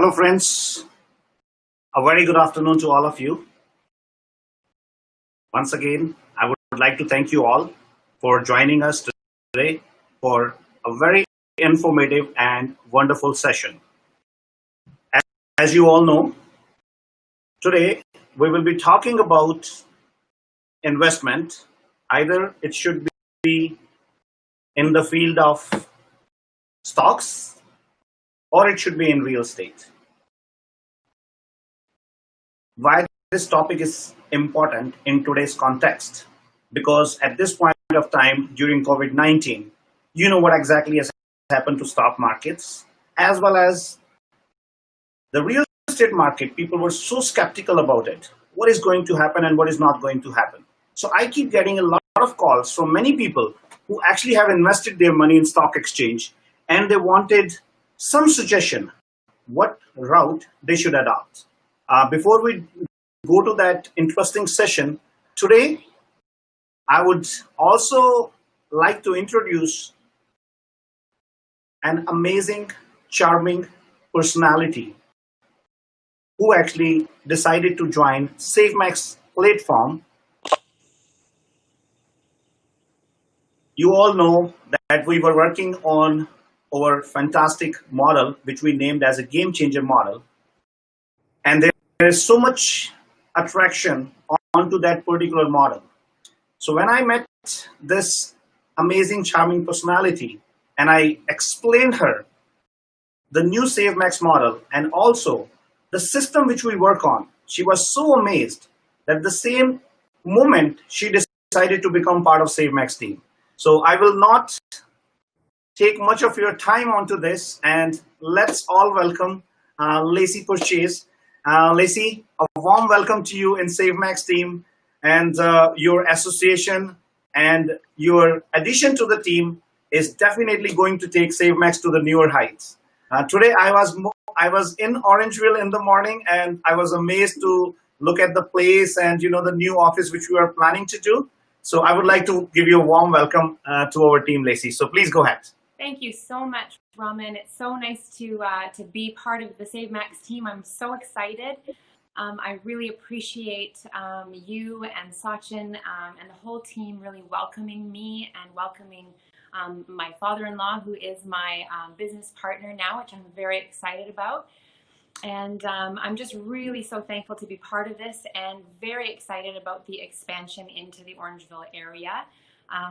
Hello, friends. A very good afternoon to all of you. Once again, I would like to thank you all for joining us today for a very informative and wonderful session. As you all know, today we will be talking about investment. Either it should be in the field of stocks or it should be in real estate. Why this topic is important in today's context? Because at this point of time during COVID-19, you know what exactly has happened to stock markets as well as the real estate market. People were so skeptical about it. What is going to happen and what is not going to happen? So I keep getting a lot of calls from many people who actually have invested their money in stock exchange and they wanted some suggestion what route they should adopt. Before we go to that interesting session, today I would also like to introduce an amazing, charming personality who actually decided to join SafeMax platform. You all know that we were working on our fantastic model, which we named as a game changer model. And there is so much attraction onto that particular model. So when I met this amazing, charming personality and I explained her the new SafeMax model and also the system which we work on, she was so amazed that the same moment she decided to become part of SafeMax team. So I will not take much of your time onto this, and let's all welcome Lacey Purchase. Lacey, a warm welcome to you in SafeMax team, and your association and your addition to the team is definitely going to take SafeMax to the newer heights. Today I was in Orangeville in the morning, and I was amazed to look at the place and the new office which we are planning to do. So I would like to give you a warm welcome to our team, Lacey. So please go ahead. Thank you so much, Raman. It's so nice to be part of the SafeMax team. I'm so excited. I really appreciate you and Sachin and the whole team really welcoming me and welcoming my father-in-law, who is my business partner now, which I'm very excited about. And I'm just really so thankful to be part of this and very excited about the expansion into the Orangeville area.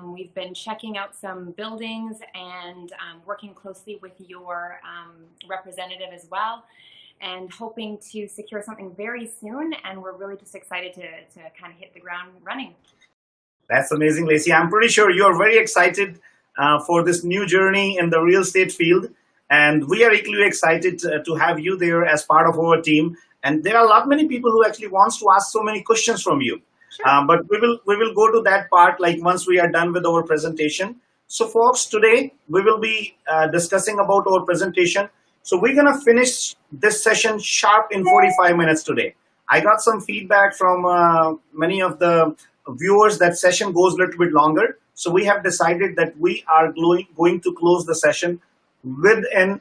We've been checking out some buildings and working closely with your representative as well, and hoping to secure something very soon. And we're really just excited to kind of hit the ground running. That's amazing, Lacey. I'm pretty sure you're very excited for this new journey in the real estate field. And we are equally excited to have you there as part of our team. And there are many people who actually wants to ask so many questions from you. Sure. But we will go to that part like once we are done with our presentation. So folks, today we will be discussing about our presentation. So we're going to finish this session sharp in 45 minutes today. I got some feedback from many of the viewers that session goes a little bit longer. So we have decided that we are going to close the session within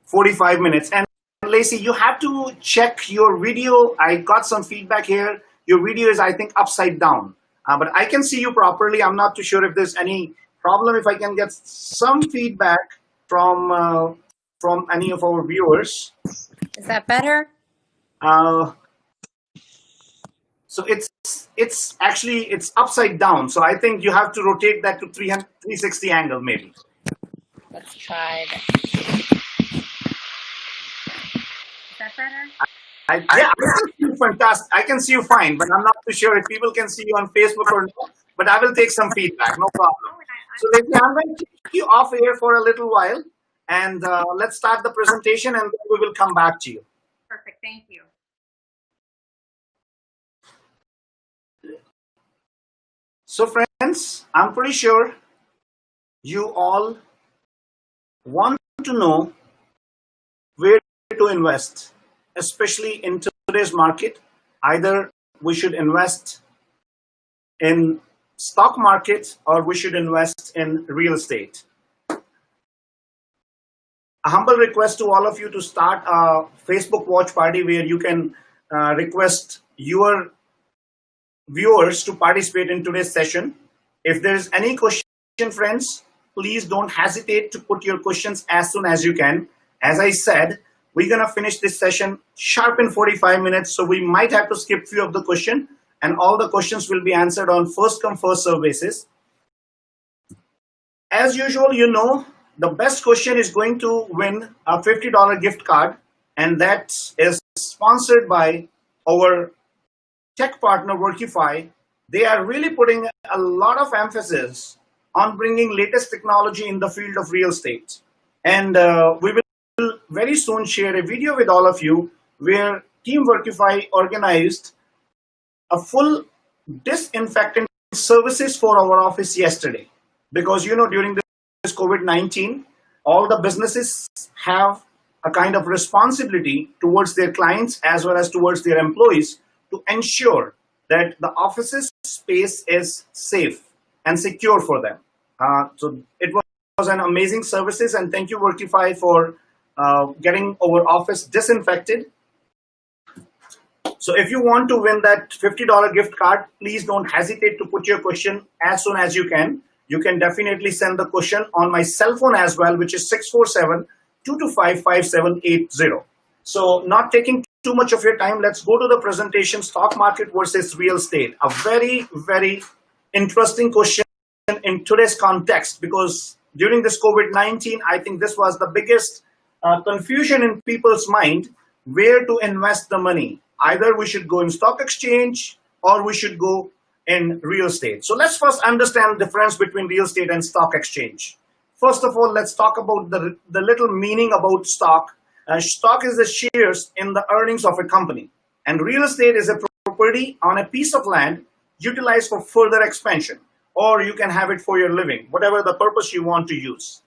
45 minutes. And Lacey, you have to check your video. I got some feedback here. Your video is, I think, upside down. But I can see you properly. I'm not too sure if there's any problem. If I can get some feedback from any of our viewers. Is that better? So it's actually upside down. So I think you have to rotate that to 360 angle maybe. Let's try that. Is that better? I can see you fantastic. I can see you fine, but I'm not too sure if people can see you on Facebook or not. But I will take some feedback, no problem. So Lacey, I'm going to take you off air for a little while, and let's start the presentation, and then we will come back to you. Perfect. Thank you. So friends, I'm pretty sure you all want to know where to invest, especially in today's market. Either we should invest in stock market or we should invest in real estate. a humble request to all of you to start a Facebook watch party where you can request your viewers to participate in today's session. If there is any question, friends, please don't hesitate to put your questions as soon as you can. As I said, we're going to finish this session sharp in 45 minutes, so we might have to skip few of the questions, and all the questions will be answered on first come, first serve basis. As usual, you know, the best question is going to win a $50 gift card, and that is sponsored by our tech partner Workify. They are really putting a lot of emphasis on bringing latest technology in the field of real estate. And we will very soon share a video with all of you where Team Workify organized a full disinfectant services for our office yesterday. Because, you know, during this COVID-19, all the businesses have a kind of responsibility towards their clients as well as towards their employees to ensure that the office's space is safe and secure for them. So it was an amazing services, and thank you Workify for getting our office disinfected. So if you want to win that $50 gift card, please don't hesitate to put your question as soon as you can. You can definitely send the question on my cell phone as well, which is 647-225-5780. So not taking too much of your time, let's go to the presentation, stock market versus real estate. A very, very interesting question in today's context, because during this COVID-19, I think this was the biggest confusion in people's mind, where to invest the money. Either we should go in stock exchange or we should go in real estate. So let's first understand the difference between real estate and stock exchange. First of all, let's talk about the little meaning about stock. Stock is the shares in the earnings of a company, and real estate is a property on a piece of land utilized for further expansion, or you can have it for your living, whatever the purpose you want to use.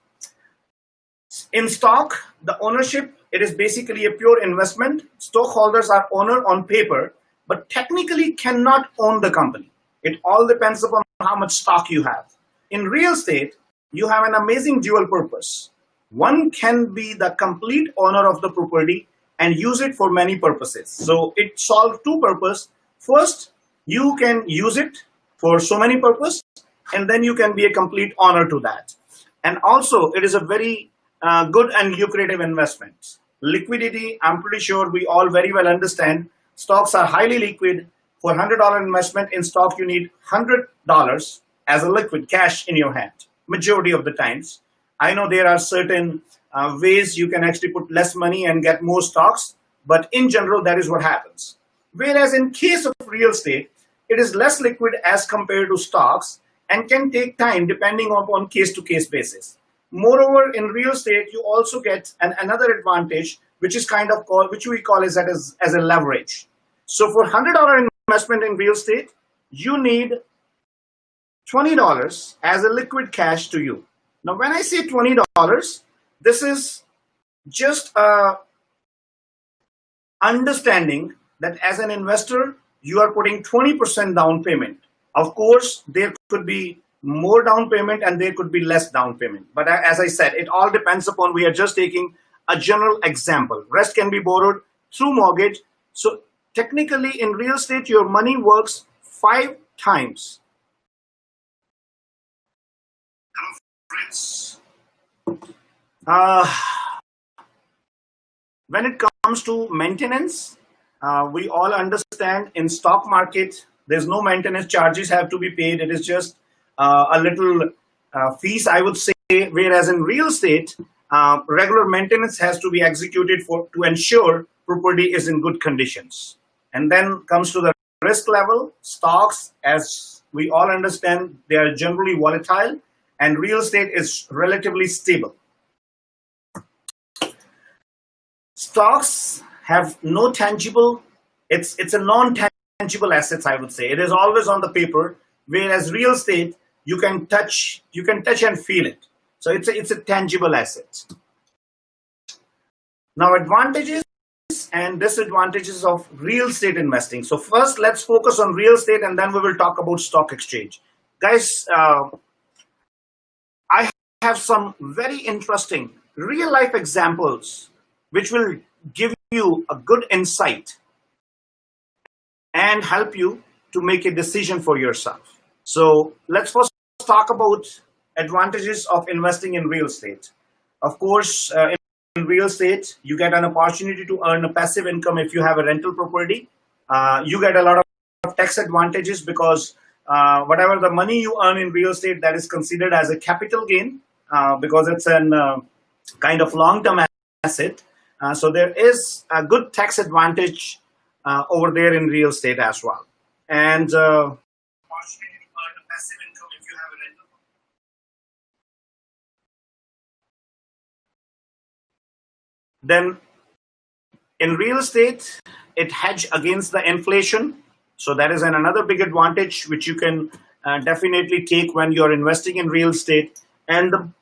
In stock, the ownership, it is basically a pure investment. Stockholders are owner on paper, but technically cannot own the company. It all depends upon how much stock you have. In real estate, you have an amazing dual purpose. One can be the complete owner of the property and use it for many purposes. So it solves two purposes. First, you can use it for so many purposes, and then you can be a complete owner to that. And also, it is a very good and lucrative investment. Liquidity, I'm pretty sure we all very well understand. Stocks are highly liquid. For $100 investment in stock, you need $100 as a liquid cash in your hand, majority of the times. I know there are certain ways you can actually put less money and get more stocks, but in general, that is what happens. Whereas in case of real estate, it is less liquid as compared to stocks and can take time depending on case-to-case basis. Moreover, in real estate, you also get another advantage, which is kind of called, which we call as a leverage. So for $100 investment in real estate, you need $20 as a liquid cash to you. Now, when I say $20, this is just understanding that as an investor, you are putting 20% down payment. Of course, there could be more down payment and there could be less down payment. But as I said, it all depends upon, we are just taking a general example. Rest can be borrowed through mortgage. So technically in real estate, your money works 5 times. Hello, friends. When it comes to maintenance, we all understand in stock market, there's no maintenance charges have to be paid. It is just a little fees, I would say, whereas in real estate, regular maintenance has to be executed to ensure property is in good conditions. And then comes to the risk level. Stocks, as we all understand, they are generally volatile, and real estate is relatively stable. Stocks have no tangible, it's a non-tangible assets, I would say. It is always on the paper, whereas real estate, you can touch and feel it. So it's a tangible asset. Now, advantages and disadvantages of real estate investing. So first, let's focus on real estate, and then we will talk about stock exchange. Guys, I have some very interesting real life examples which will give you a good insight and help you to make a decision for yourself. So let's first talk about advantages of investing in real estate. Of course, in real estate, you get an opportunity to earn a passive income if you have a rental property. You get a lot of tax advantages because whatever the money you earn in real estate, that is considered as a capital gain because it's an kind of long-term asset. So there is a good tax advantage over there in real estate as well. And opportunity to earn a passive income if you have a rental. Then in real estate, it hedge against the inflation. So that is another big advantage which you can definitely take when you're investing in real estate. And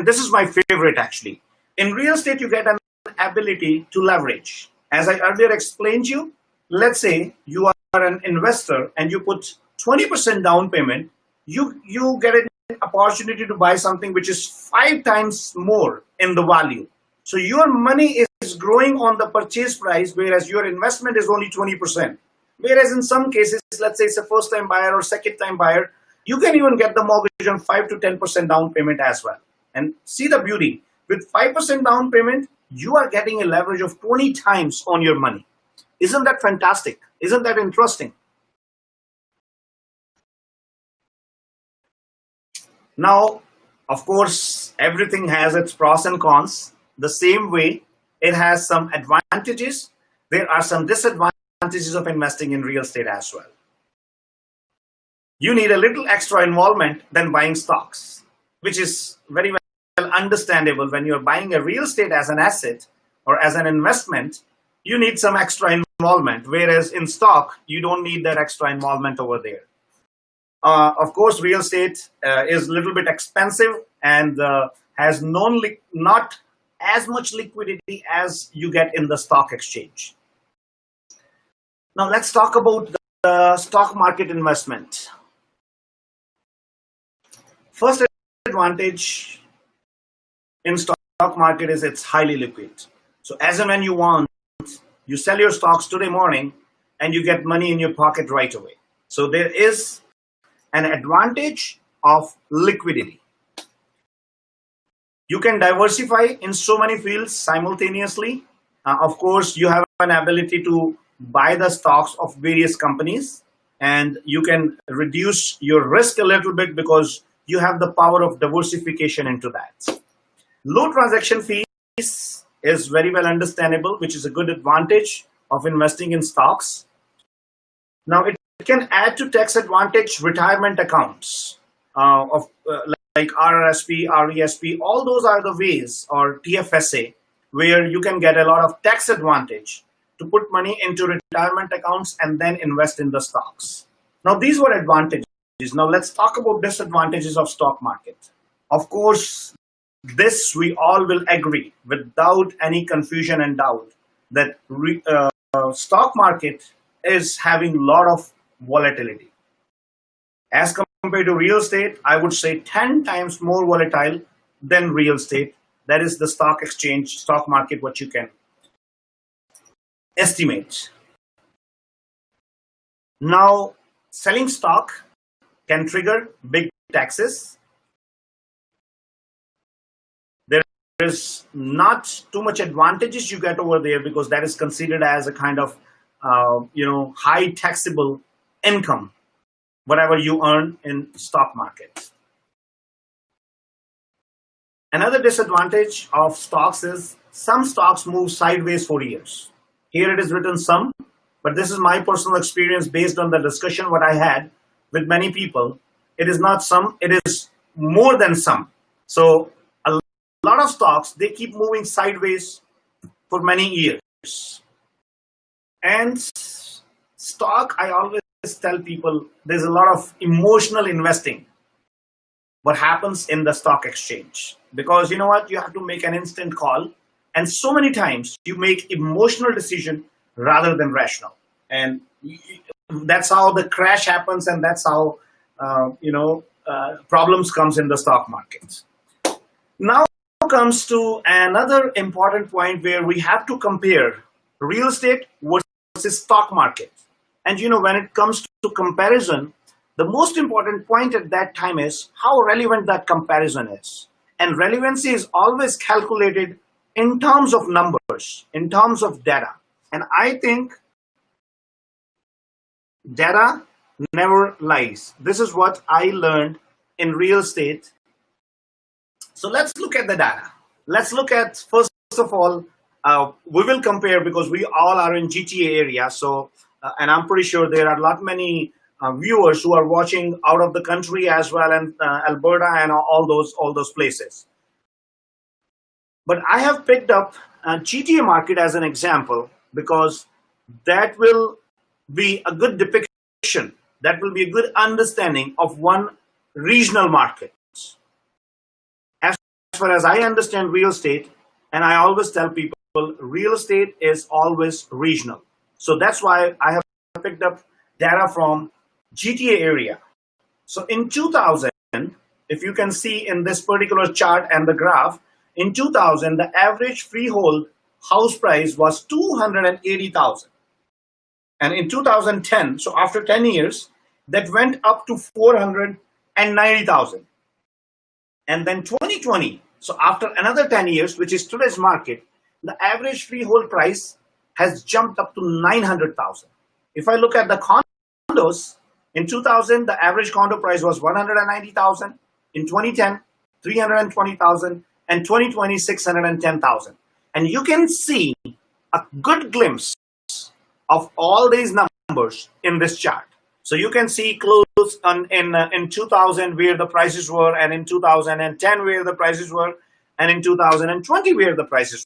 this is my favorite actually. In real estate, you get an ability to leverage. As I earlier explained to you, let's say you are an investor and you put 20% down payment, you get an opportunity to buy something which is 5 times more in the value. So your money is growing on the purchase price, whereas your investment is only 20%. Whereas in some cases, let's say it's a first-time buyer or second-time buyer, you can even get the mortgage on 5 to 10% down payment as well. And see the beauty. With 5% down payment, you are getting a leverage of 20 times on your money. Isn't that fantastic? Isn't that interesting? Now, of course, everything has its pros and cons. The same way, it has some advantages. There are some disadvantages of investing in real estate as well. You need a little extra involvement than buying stocks, which is very well understandable. When you're buying a real estate as an asset or as an investment, you need some extra involvement, whereas in stock, you don't need that extra involvement over there. Of course, real estate is a little bit expensive and has not as much liquidity as you get in the stock exchange. Now let's talk about the stock market investment. First advantage in stock market is it's highly liquid. So as and when you want, you sell your stocks today morning and you get money in your pocket right away. So there is an advantage of liquidity. You can diversify in so many fields simultaneously. Of course, you have an ability to buy the stocks of various companies, and you can reduce your risk a little bit because you have the power of diversification into that. Low transaction fees is very well understandable, which is a good advantage of investing in stocks. Now, it can add to tax advantage retirement accounts like RRSP, RESP. All those are the ways, or TFSA, where you can get a lot of tax advantage to put money into retirement accounts and then invest in the stocks. Now, these were advantages. Now, let's talk about disadvantages of stock market. Of course, this we all will agree without any confusion and doubt that stock market is having a lot of volatility. As compared to real estate, I would say 10 times more volatile than real estate. That is the stock exchange, stock market, what you can estimate. Now, selling stock can trigger big taxes. There is not too much advantages you get over there because that is considered as a kind of high taxable income, whatever you earn in stock market. Another disadvantage of stocks is some stocks move sideways for years. Here it is written some, but this is my personal experience based on the discussion what I had with many people. It is not some, it is more than some. So a lot of stocks, they keep moving sideways for many years. And stock, I always tell people, there's a lot of emotional investing what happens in the stock exchange, because you know what, you have to make an instant call, and so many times you make emotional decision rather than rational, and that's how the crash happens, and that's how problems comes in the stock markets. Now, comes to another important point where we have to compare real estate versus stock market. And when it comes to comparison, the most important point at that time is how relevant that comparison is. And relevancy is always calculated in terms of numbers, in terms of data. And I think data never lies. This is what I learned in real estate. So let's look at the data. Let's look at, first of all, we will compare because we all are in GTA area. So, and I'm pretty sure there are a lot many viewers who are watching out of the country as well, and Alberta and all those places. But I have picked up GTA market as an example because that will be a good depiction. That will be a good understanding of one regional market. As far as I understand real estate, and I always tell people, real estate is always regional. So that's why I have picked up data from GTA area. So in 2000, if you can see in this particular chart and the graph, in 2000, the average freehold house price was 280,000. And in 2010, so after 10 years, that went up to 490,000. And then 2020, so after another 10 years, which is today's market, the average freehold price has jumped up to 900,000. If I look at the condos, in 2000, the average condo price was 190,000. In 2010, 320,000. And 2020, 610,000. And you can see a good glimpse of all these numbers in this chart. So you can see close in 2000 where the prices were, and in 2010 where the prices were, and in 2020 where the prices were.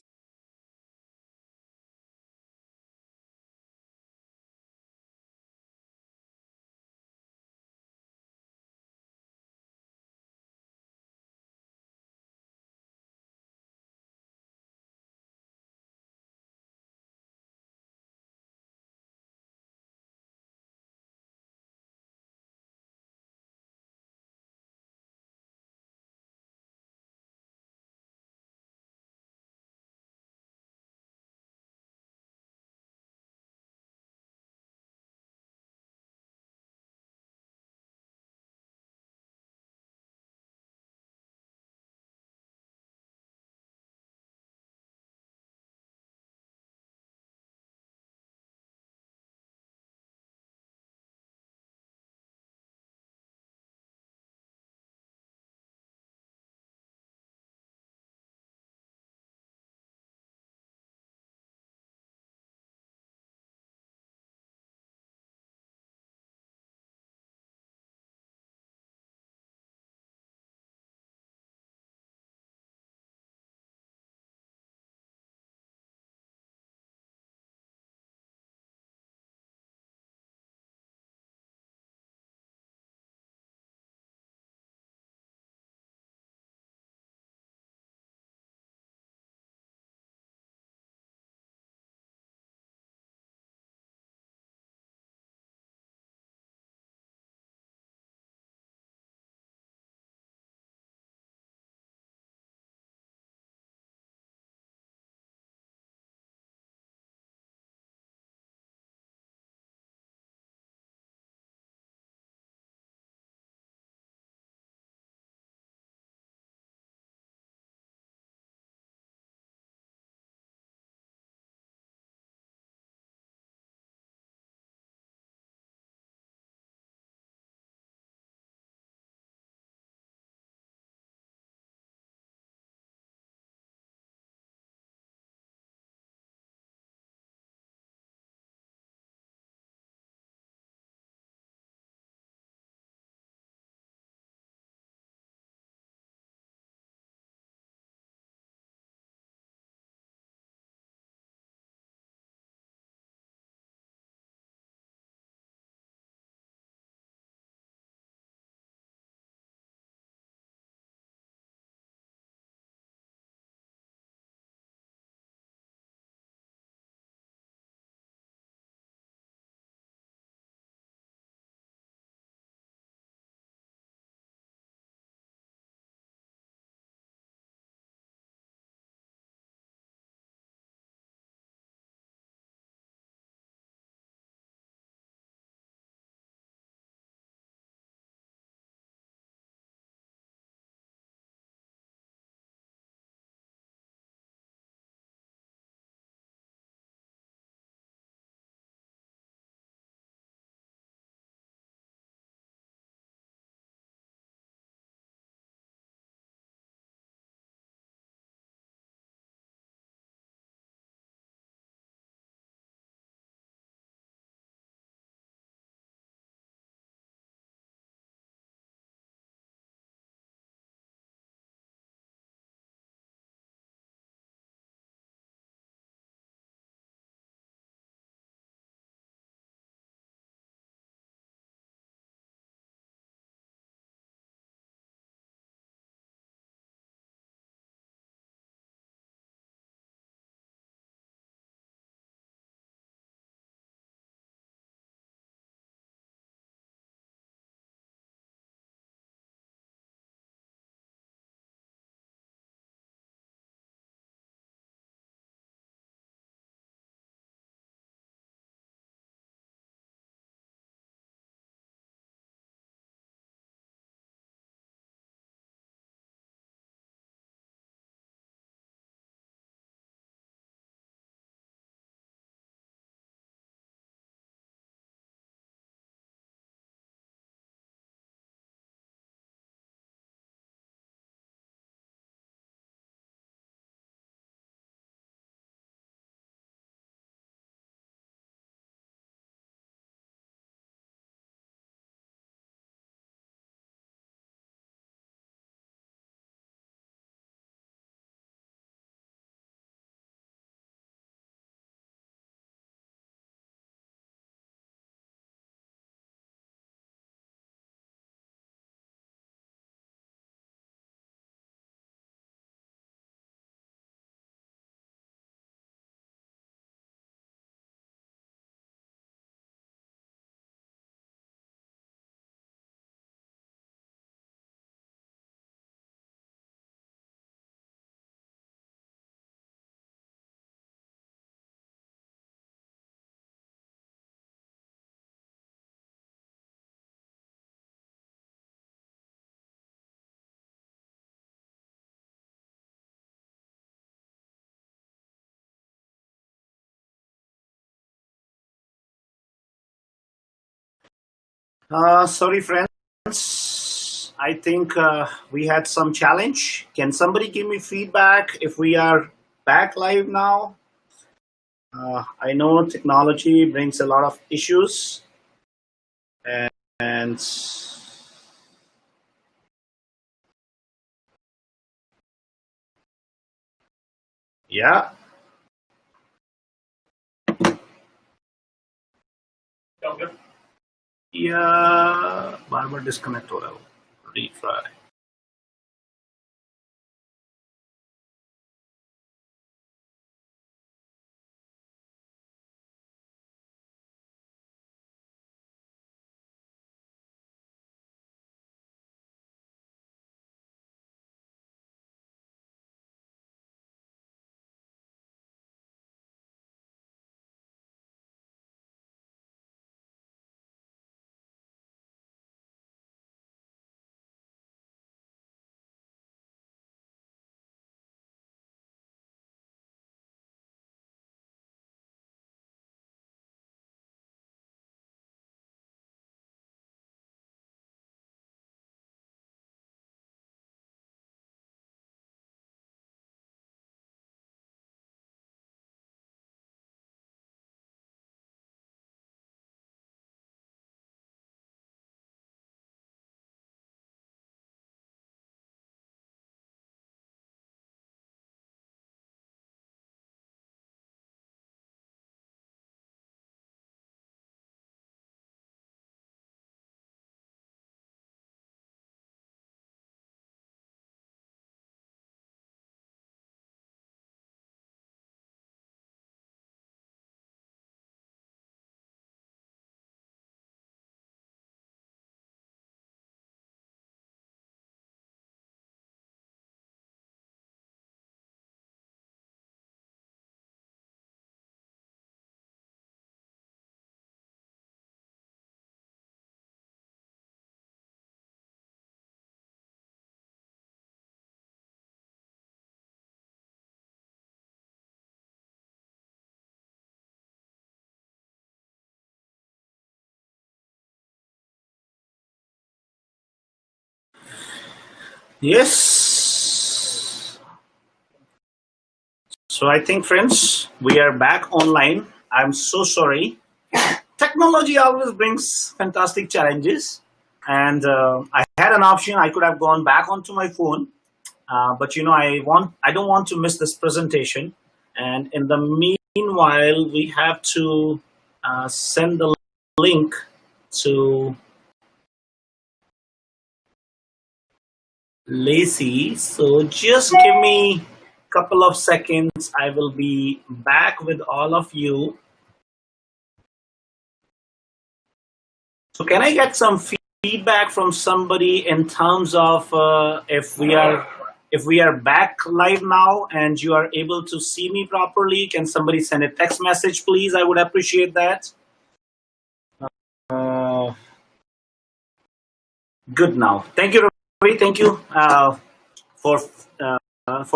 Sorry, friends. I think we had some challenge. Can somebody give me feedback if we are back live now? I know technology brings a lot of issues, and yeah, yeah, bar bar disconnect हो रहा है वो. Retry. Yes. So I think, friends, we are back online. I'm so sorry. Technology always brings fantastic challenges, and I had an option. I could have gone back onto my phone, but I don't want to miss this presentation. And in the meanwhile, we have to send the link to Lacey. So just give me a couple of seconds. I will be back with all of you. So can I get some feedback from somebody in terms of if we are back live now and you are able to see me properly? Can somebody send a text message, please? I would appreciate that. Uh, Good now. Thank you, Ravi. Thank you for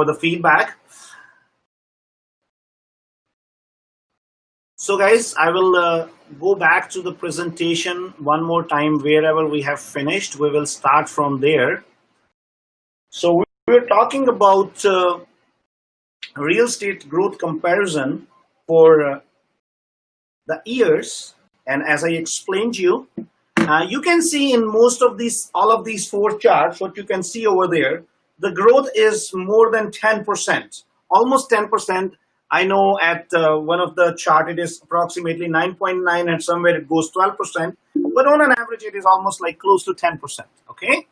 the feedback. So guys, I will go back to the presentation one more time. Wherever we have finished, we will start from there. So we're talking about real estate growth comparison for the years. And as I explained you, you can see in all of these four charts, what you can see over there, the growth is more than 10%, almost 10%. I know at one of the chart, it is approximately 9.9 and somewhere it goes 12%, but on an average, it is almost like close to 10%, okay?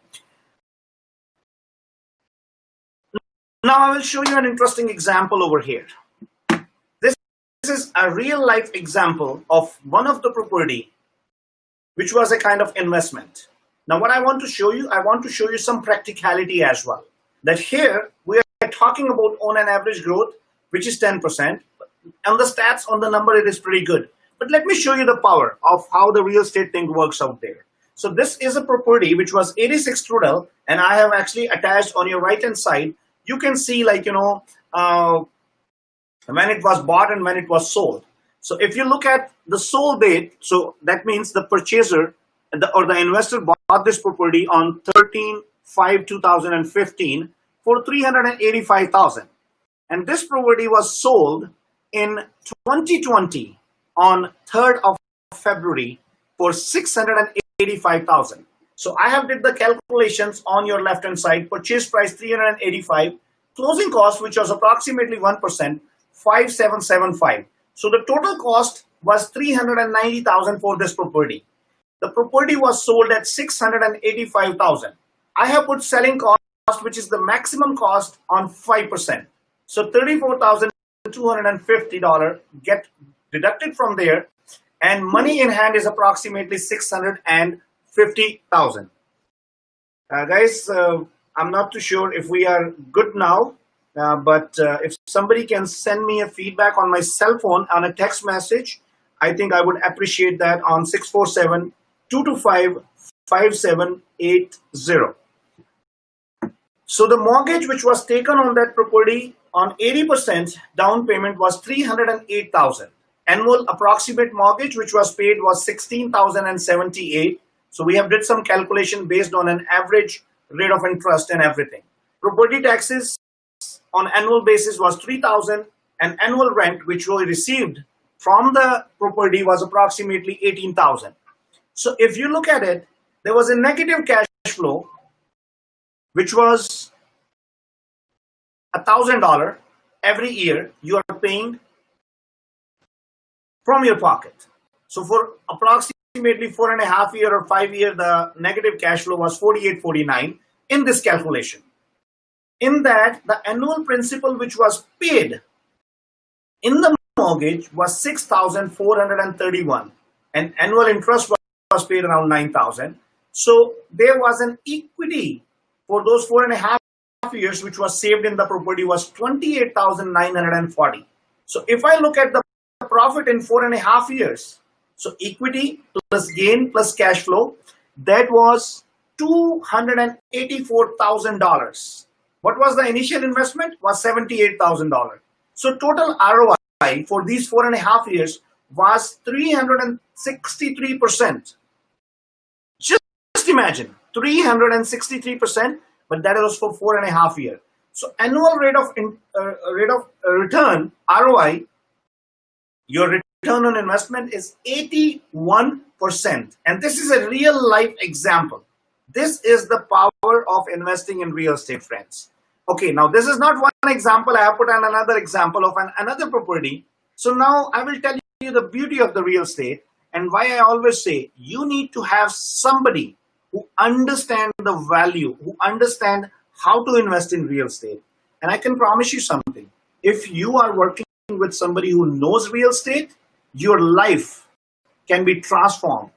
Now I will show you an interesting example over here. This is a real life example of one of the property which was a kind of investment. Now what I want to show you some practicality as well. That here we are talking about on an average growth, which is 10%. And the stats on the number, it is pretty good. But let me show you the power of how the real estate thing works out there. So this is a property which was 86 Trudel, and I have actually attached on your right hand side. You can see when it was bought and when it was sold. So if you look at the sold date, so that means the purchaser the investor bought this property on 13/5/2015 for $385,000. And this property was sold in 2020 on 3rd of February for $685,000. So I have did the calculations on your left hand side. Purchase price 385, closing cost, which was approximately 1%, 5775. So the total cost was 390,000 for this property. The property was sold at 685,000. I have put selling cost, which is the maximum cost, on 5%. So $34,250 get deducted from there, and money in hand is approximately 650,000. Guys, I'm not too sure if we are good now, but if somebody can send me a feedback on my cell phone on a text message, I think I would appreciate that on 647-225-5780. So the mortgage which was taken on that property on 80% down payment was $308,000. Annual approximate mortgage which was paid was $16,078. So we have did some calculation based on an average rate of interest and everything. Property taxes on annual basis was $3,000, and annual rent which we received from the property was approximately $18,000. So if you look at it, there was a negative cash flow which was $1,000 every year you are paying from your pocket. So for approximately 4.5 years or 5 years, the negative cash flow was $48.49 in this calculation. In that, the annual principal which was paid in the mortgage was $6,431, and annual interest was paid around $9,000. So there was an equity for those 4.5 years which was saved in the property was $28,940. So if I look at the profit in 4.5 years, so equity plus gain plus cash flow, that was $284,000. What was the initial investment? Was $78,000. So total ROI for these 4.5 years was 363%. Just imagine, 363%, but that was for 4.5 years. So annual rate of return, ROI, your return on investment is 81%. And this is a real life example. This is the power of investing in real estate, friends. Okay, now this is not one example. I have put on another example of another property. So now I will tell you the beauty of the real estate and why I always say you need to have somebody who understand the value, who understand how to invest in real estate. And I can promise you something. If you are working with somebody who knows real estate, your life can be transformed.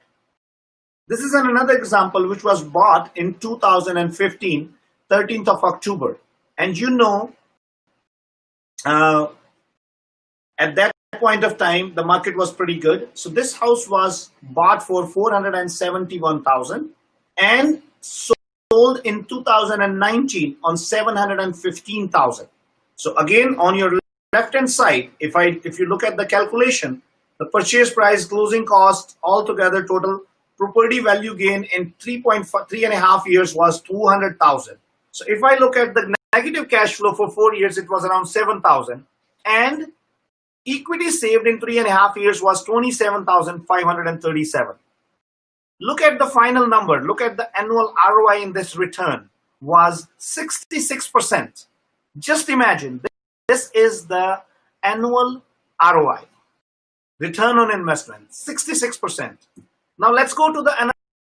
This is another example which was bought in 2015, 13th of October. And you know, at that point of time, the market was pretty good. So this house was bought for $471,000 and sold in 2019 on $715,000. So again, on your left-hand side, if you look at the calculation, the purchase price, closing cost, altogether total property value gain in 3.5 years was $200,000. So if I look at the negative cash flow for 4 years, it was around $7,000, and equity saved in 3.5 years was $27,537. Look at the final number. Look at the annual ROI in this return was 66%. Just imagine, this is the annual ROI, return on investment, 66%. Now let's go to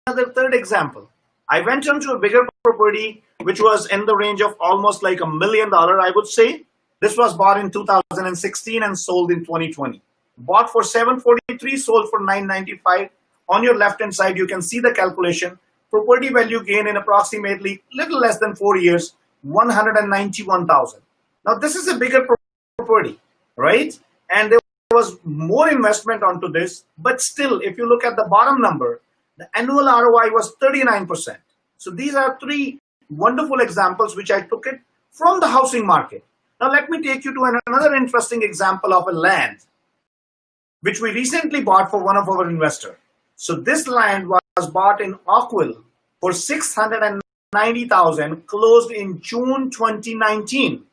another third example. I went on to a bigger property which was in the range of almost like $1 million, I would say. This was bought in 2016 and sold in 2020. Bought for $743, sold for $995. On your left hand side, you can see the calculation. Property value gain in approximately little less than 4 years, $191,000. Now this is a bigger property, right? And there was more investment onto this, but still, if you look at the bottom number, the annual ROI was 39%. So these are three wonderful examples which I took it from the housing market. Now let me take you to another interesting example of a land which we recently bought for one of our investors. So this land was bought in Oakville for $690,000, closed in June 2019.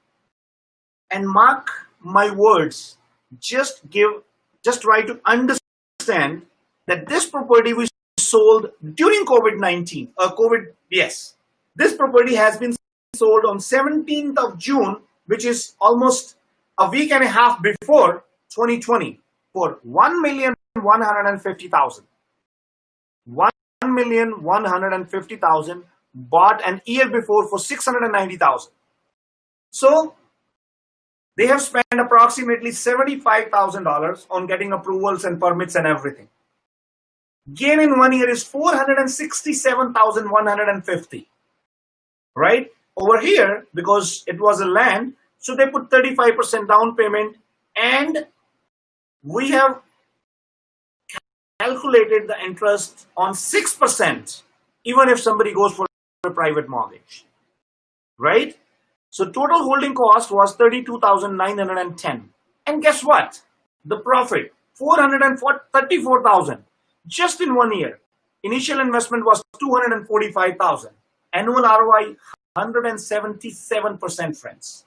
And mark my words, just try to understand that this property we sold during COVID-19. Yes. This property has been sold on 17th of June, which is almost a week and a half before 2020, for $1,150,000. $1,150,000 bought an year before for $690,000. So they have spent approximately $75,000 on getting approvals and permits and everything. Gain in 1 year is $467,150. Right? Over here, because it was a land, so they put 35% down payment, and we have calculated the interest on 6%, even if somebody goes for a private mortgage. Right? So total holding cost was $32,910. And guess what? The profit, $434,000 just in 1 year. Initial investment was $245,000. Annual ROI, 177%, friends.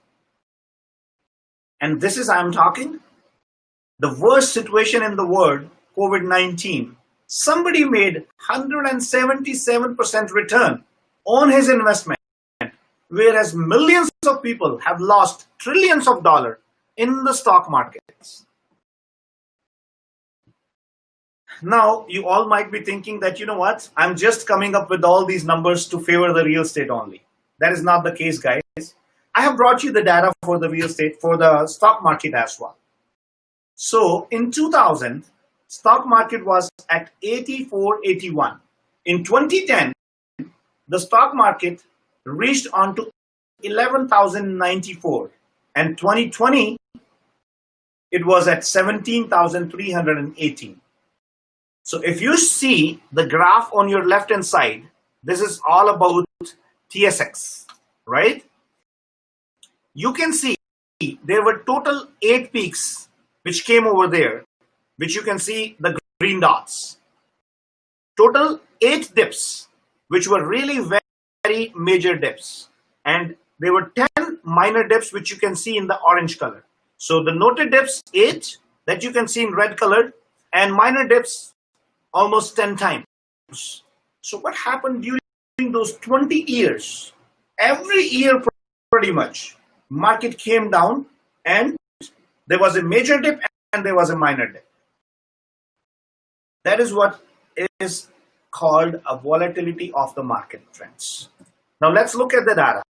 And this is, I'm talking, the worst situation in the world, COVID-19. Somebody made 177% return on his investment, whereas millions of people have lost trillions of dollars in the stock markets. Now, you all might be thinking that, you know what, I'm just coming up with all these numbers to favor the real estate only. That is not the case, guys. I have brought you the data for the real estate, for the stock market as well. So in 2000, stock market was at 84.81. In 2010, the stock market reached on to 11,094. And 2020, it was at 17,318. So if you see the graph on your left-hand side, this is all about TSX, right? You can see there were total 8 peaks which came over there, which you can see the green dots. Total 8 dips, which were really very major dips. And there were 10 minor dips, which you can see in the orange color. So the noted dips, 8, that you can see in red color, and minor dips, almost 10 times. So what happened during those 20 years? Every year, pretty much, market came down, and there was a major dip and there was a minor dip. That is what is called a volatility of the market, friends. Now let's look at the data.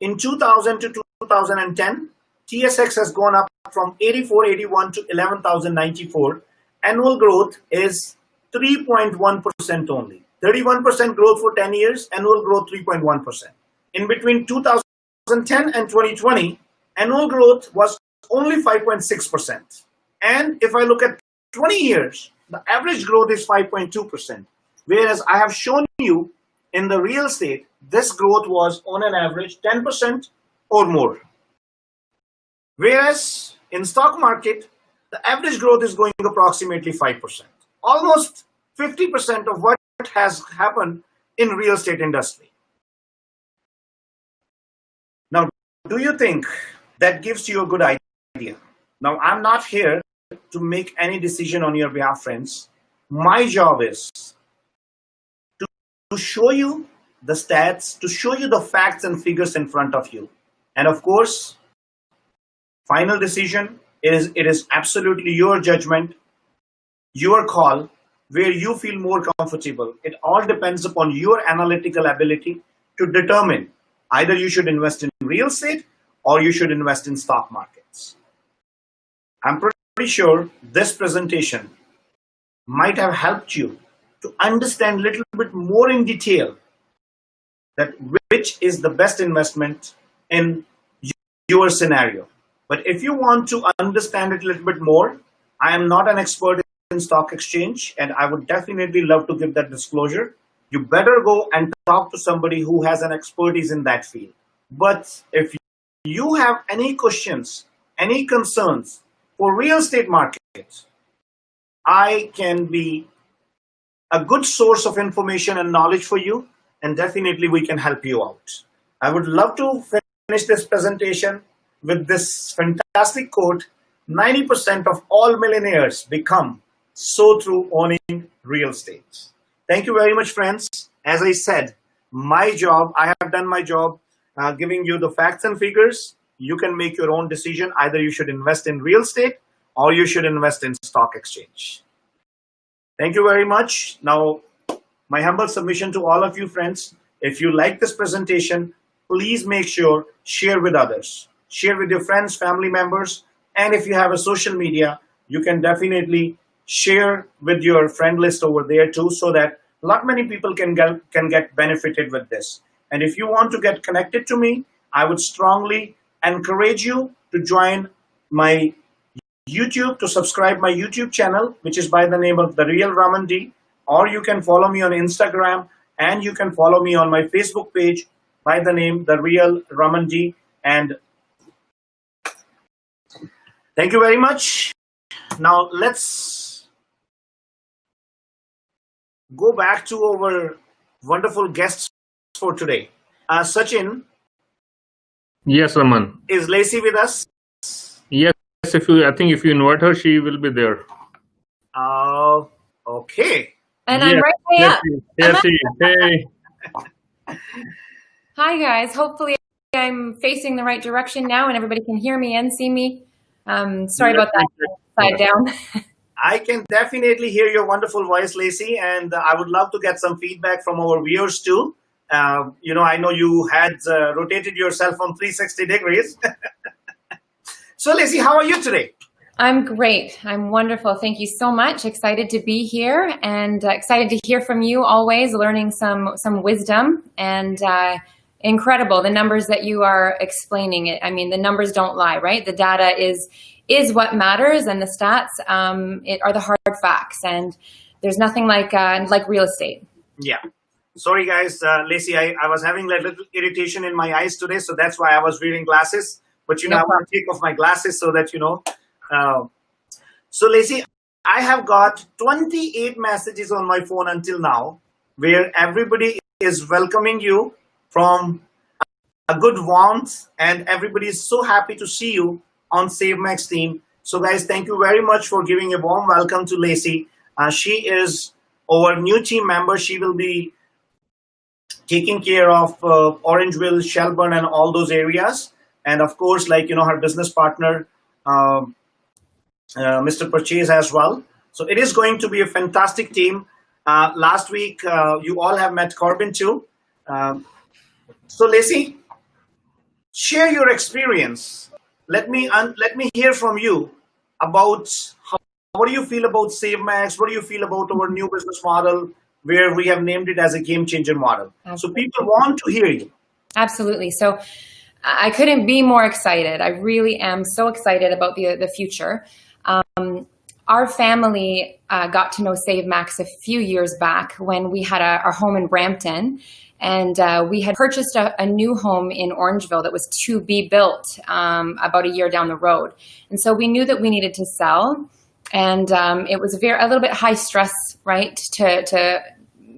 In 2000 to 2010, TSX has gone up from 84.81 to 11,094. Annual growth is 3.1% only. 31% growth for 10 years, annual growth 3.1%. In between 2010 and 2020, annual growth was only 5.6%. And if I look at 20 years, the average growth is 5.2%. Whereas I have shown you in the real estate, this growth was on an average 10% or more. Whereas in stock market, the average growth is going approximately 5%. Almost 50% of what has happened in real estate industry. Now, do you think that gives you a good idea? Now, I'm not here to make any decision on your behalf, friends. My job is to show you the stats, to show you the facts and figures in front of you. And of course, final decision it is absolutely your judgment, your call, where you feel more comfortable. It all depends upon your analytical ability to determine either you should invest in real estate or you should invest in stock markets. I'm pretty sure this presentation might have helped you to understand a little bit more in detail that which is the best investment in your scenario. But if you want to understand it a little bit more, I am not an expert in stock exchange, and I would definitely love to give that disclosure. You better go and talk to somebody who has an expertise in that field. But if you have any questions, any concerns for real estate markets, I can be a good source of information and knowledge for you, and definitely we can help you out. I would love to finish this presentation with this fantastic quote: 90% of all millionaires become so through owning real estate. Thank you very much, friends. As I said, I have done my job giving you the facts and figures. You can make your own decision. Either you should invest in real estate or you should invest in stock exchange. Thank you very much. Now, my humble submission to all of you friends, if you like this presentation, please make sure share with others. Share with your friends, family members, and if you have a social media, you can definitely share with your friend list over there too, so that a lot many people can get benefited with this. And if you want to get connected to me, I would strongly encourage you to join my YouTube, to subscribe my YouTube channel, which is by the name of The Real Raman D, or you can follow me on Instagram, and you can follow me on my Facebook page by the name The Real Raman D. And thank you very much. Now let's go back to our wonderful guests for today. Sachin. Yes, Raman. Is Lacey with us? Yes, I think if you invite her, she will be there. Okay. And yes, I'm right way up. Yes, hey. Hi, guys. Hopefully I'm facing the right direction now and everybody can hear me and see me. Sorry about that. Side down. I can definitely hear your wonderful voice, Lacey, and I would love to get some feedback from our viewers too. I know you had rotated yourself on 360 degrees. So, Lacey, how are you today? I'm great. I'm wonderful. Thank you so much. Excited to be here and excited to hear from you always, learning some wisdom and incredible. The numbers that you are explaining it. I mean, the numbers don't lie, right? The data is what matters, and the stats are the hard facts. And there's nothing like real estate. Yeah. Sorry, guys. Lacey, I was having a little irritation in my eyes today, so that's why I was wearing glasses. But, I want to take off my glasses so that, So, Lacey, I have got 28 messages on my phone until now where everybody is welcoming you from a good warmth, and everybody is so happy to see you on SaveMax team. So, guys, thank you very much for giving a warm welcome to Lacey. She is our new team member. She will be taking care of Orangeville, Shelburne, and all those areas. And of course, her business partner, Mr. Purchase as well. So it is going to be a fantastic team. Last week, you all have met Corbin too. So Lacey, share your experience. Let me hear from you about what do you feel about SaveMax? What do you feel about our new business model, where we have named it as a game changer model? Absolutely. So people want to hear you. Absolutely. So I couldn't be more excited. I really am so excited about the future. Our family got to know SaveMax a few years back when we had our home in Brampton, and we had purchased a new home in Orangeville that was to be built about a year down the road. And so we knew that we needed to sell, and it was a little bit high stress, right, to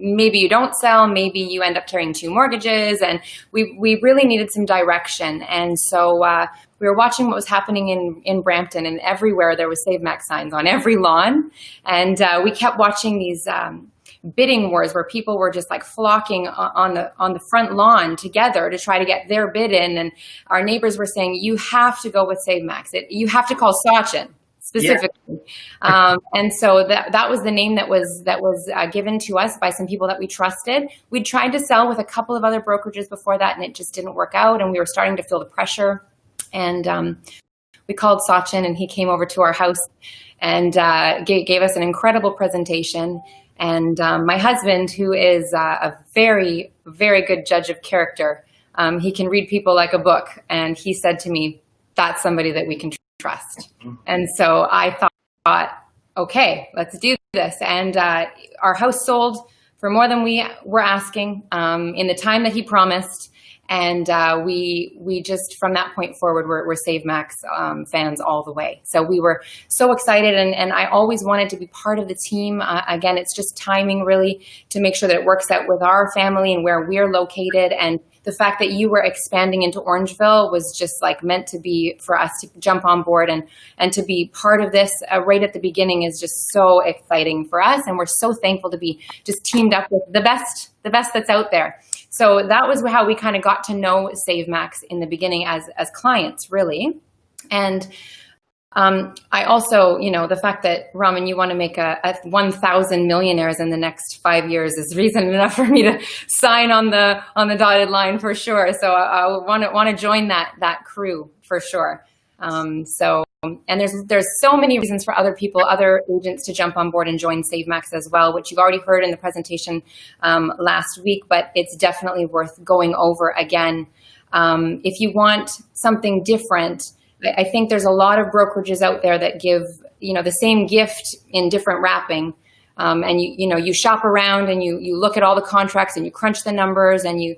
maybe you don't sell, maybe you end up carrying 2 mortgages, and we really needed some direction. And so we were watching what was happening in Brampton, and everywhere there was SaveMax signs on every lawn. And we kept watching these bidding wars where people were just like flocking on the front lawn together to try to get their bid in. And our neighbors were saying, you have to go with SaveMax. You have to call Sachin specifically. Yeah. And so that was the name that was given to us by some people that we trusted. We tried to sell with a couple of other brokerages before that, and it just didn't work out. And we were starting to feel the pressure. And we called Sachin, and he came over to our house and gave us an incredible presentation. And my husband, who is a very, very good judge of character, he can read people like a book. And he said to me, that's somebody that we can trust. And so I thought, okay, let's do this. And our house sold for more than we were asking in the time that he promised. And we just, from that point forward, we're Save Max fans all the way. So we were so excited, and I always wanted to be part of the team. Again, it's just timing really to make sure that it works out with our family and where we're located. And the fact that you were expanding into Orangeville was just like meant to be for us to jump on board and to be part of this right at the beginning is just so exciting for us. And we're so thankful to be just teamed up with the best that's out there. So that was how we kind of got to know Save Max in the beginning as clients, really. And I also, the fact that, Raman, you want to make a 1,000 millionaires in the next 5 years is reason enough for me to sign on the dotted line for sure. So I want to join that crew for sure. And there's so many reasons for other agents to jump on board and join Save Max as well, which you've already heard in the presentation last week, but it's definitely worth going over again. If you want something different, I think there's a lot of brokerages out there that give, the same gift in different wrapping. And you shop around and you look at all the contracts and you crunch the numbers and you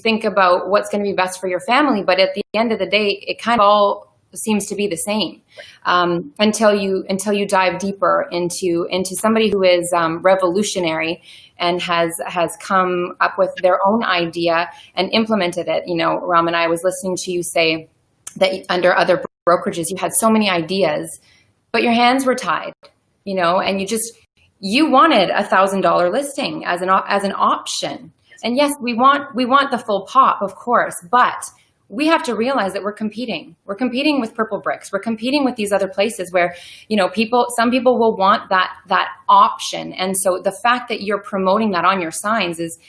think about what's going to be best for your family. But at the end of the day, it kind of all seems to be the same until you dive deeper into somebody who is revolutionary and has come up with their own idea and implemented it. Raman, I was listening to you say that under other brokerages you had so many ideas, but your hands were tied, and you wanted $1,000 listing as an option. And yes, we want the full pop, of course, but we have to realize that we're competing. We're competing with Purple Bricks. We're competing with these other places where, some people will want that option. And so the fact that you're promoting that on your signs is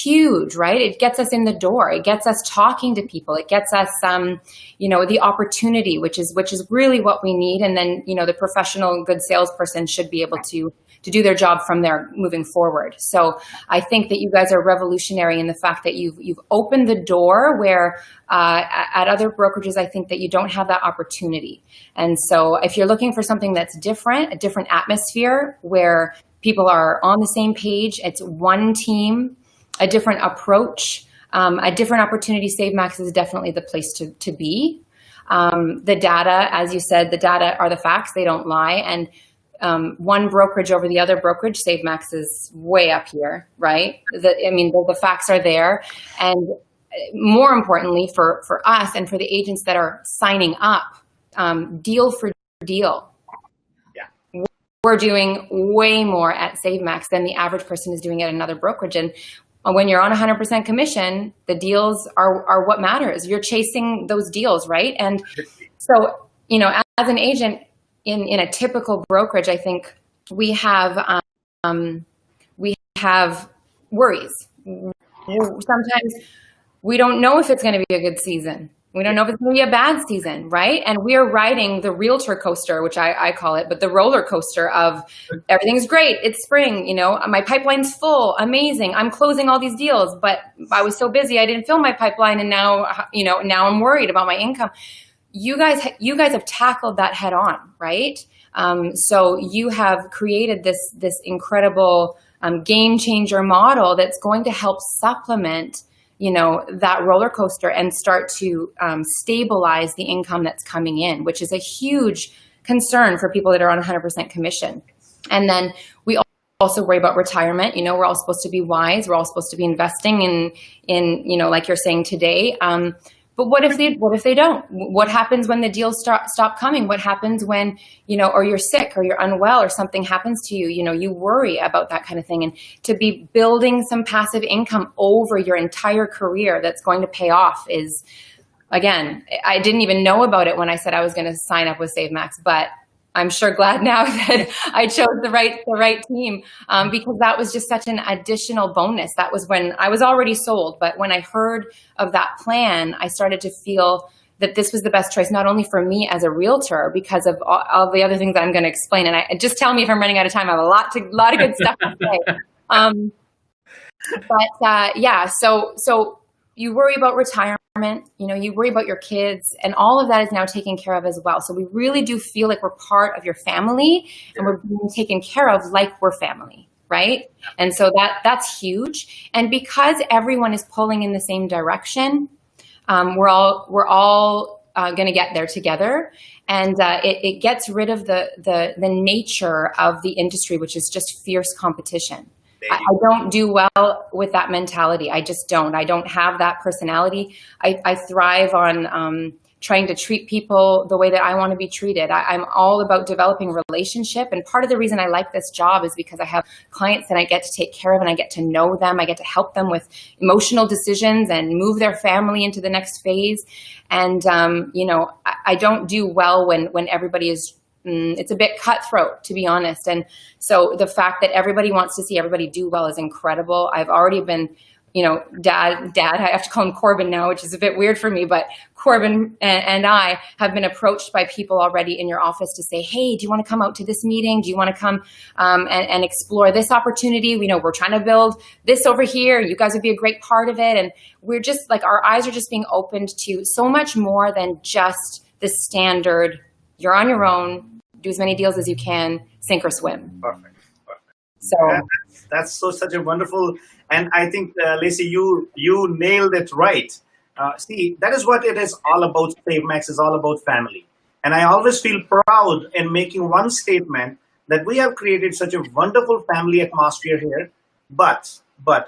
huge, right? It gets us in the door. It gets us talking to people. It gets us, the opportunity, which is really what we need. And then, the professional good salesperson should be able to do their job from there moving forward. So I think that you guys are revolutionary in the fact that you've opened the door where at other brokerages, I think that you don't have that opportunity. And so if you're looking for something that's different, a different atmosphere where people are on the same page, it's one team, a different approach, a different opportunity, Save Max is definitely the place to be. The data, as you said, the data are the facts, they don't lie. And one brokerage over the other brokerage, Save Max is way up here, right? The facts are there. And more importantly for us and for the agents that are signing up, deal for deal. Yeah. We're doing way more at Save Max than the average person is doing at another brokerage. And when you're on 100% commission, the deals are what matters. You're chasing those deals, right? And so, as an agent in a typical brokerage, I think we have worries. Sometimes we don't know if it's going to be a good season. We don't know if it's going to be a bad season, right? And we are riding the realtor coaster, which I call it, but the roller coaster of everything's great. It's spring, my pipeline's full, amazing. I'm closing all these deals, but I was so busy I didn't fill my pipeline, and now I'm worried about my income. You guys have tackled that head on, right? So you have created this incredible game changer model that's going to help supplement that roller coaster and start to stabilize the income that's coming in, which is a huge concern for people that are on 100% commission. And then we also worry about retirement. We're all supposed to be wise. We're all supposed to be investing in like you're saying today. But what if they don't? What happens when the deals stop coming? What happens when, or you're sick or you're unwell or something happens to you? You worry about that kind of thing. And to be building some passive income over your entire career that's going to pay off is, again, I didn't even know about it when I said I was going to sign up with Save Max, but I'm sure glad now that I chose the right team because that was just such an additional bonus. That was when I was already sold, but when I heard of that plan, I started to feel that this was the best choice, not only for me as a realtor because of all the other things that I'm going to explain. And just tell me if I'm running out of time. I have a lot of good stuff to say. So you worry about retirement. You worry about your kids, and all of that is now taken care of as well. So we really do feel like we're part of your family and we're being taken care of like we're family. right? And so that's huge. And because everyone is pulling in the same direction, we're all going to get there together, and it gets rid of the nature of the industry, which is just fierce competition. I don't do well with that mentality. I just don't. I don't have that personality. I thrive on trying to treat people the way that I want to be treated. I'm all about developing relationship. And part of the reason I like this job is because I have clients that I get to take care of and I get to know them. I get to help them with emotional decisions and move their family into the next phase. And, I don't do well when everybody is, it's a bit cutthroat, to be honest. And so the fact that everybody wants to see everybody do well is incredible. I've already been, Dad, I have to call him Corbin now, which is a bit weird for me, but Corbin and I have been approached by people already in your office to say, hey, do you want to come out to this meeting? Do you want to come and explore this opportunity? We know we're trying to build this over here. You guys would be a great part of it. And we're just like, our eyes are just being opened to so much more than just the standard, you're on your own, do as many deals as you can, sink or swim. Perfect. So that's such a wonderful, and I think, Lacey, you nailed it right. See, that is what it is all about. SaveMax is all about family. And I always feel proud in making one statement that we have created such a wonderful family atmosphere here, but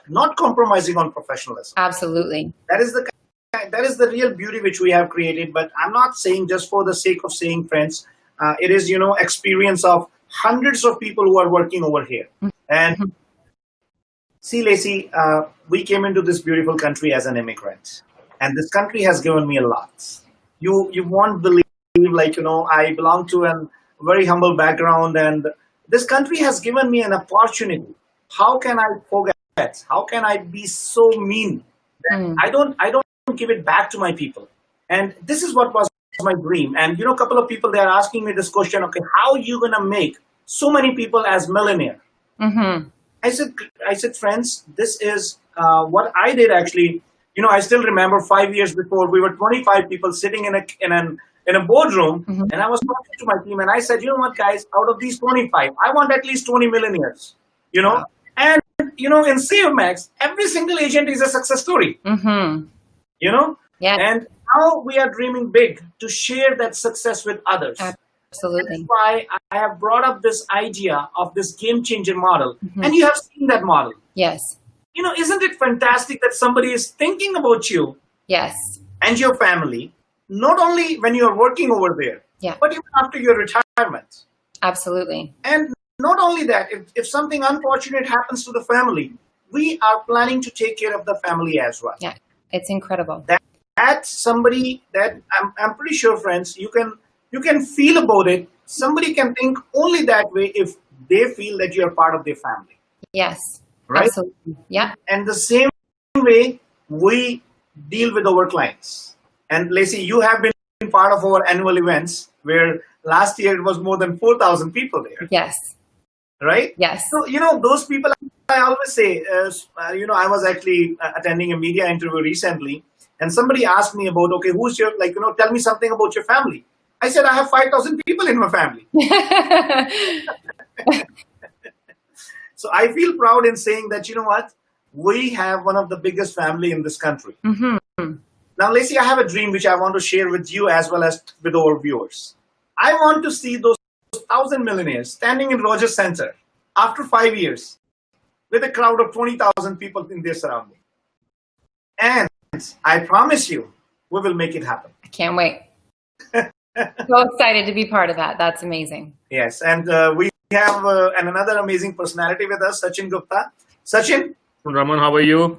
not compromising on professionalism. Absolutely. That is the real beauty which we have created. But I'm not saying just for the sake of saying, friends. It is, experience of hundreds of people who are working over here. And see, Lacey, we came into this beautiful country as an immigrant, and this country has given me a lot. You won't believe, I belong to a very humble background, and this country has given me an opportunity. How can I forget? How can I be so mean that I don't give it back to my people? And this is what was my dream. And a couple of people, they are asking me this question, okay, how are you going to make so many people as millionaire? I said, friends, this is what I did actually. I still remember 5 years before, we were 25 people sitting in a boardroom, and I was talking to my team, and I said, you know what, guys, out of these 25, I want at least 20 millionaires. Wow. And in SaveMax, every single agent is a success story. Yeah. And now we are dreaming big to share that success with others. Absolutely. That's why I have brought up this idea of this game changer model. And you have seen that model. Yes. Isn't it fantastic that somebody is thinking about you? Yes. And your family, not only when you are working over there, but even after your retirement. Absolutely. And not only that, if something unfortunate happens to the family, we are planning to take care of the family as well. Yeah, it's incredible. That's somebody that I'm pretty sure, friends, you can feel about it. Somebody can think only that way if they feel that you're part of their family. Yes. Right? Absolutely. Yeah. And the same way we deal with our clients. And Lacey, you have been part of our annual events where last year it was more than 4,000 people there. Yes. Right? Yes. So, those people, I always say, I was actually attending a media interview recently, and somebody asked me about, okay, who's your, tell me something about your family. I said, I have 5,000 people in my family. So I feel proud in saying that, we have one of the biggest family in this country. Now, Lacey, I have a dream which I want to share with you as well as with our viewers. I want to see those 1,000 millionaires standing in Rogers Center after 5 years with a crowd of 20,000 people in their surrounding. And I promise you, we will make it happen. I can't wait. So excited to be part of that. That's amazing. Yes, and we have another amazing personality with us, Sachin Gupta. Sachin? Raman, how are you?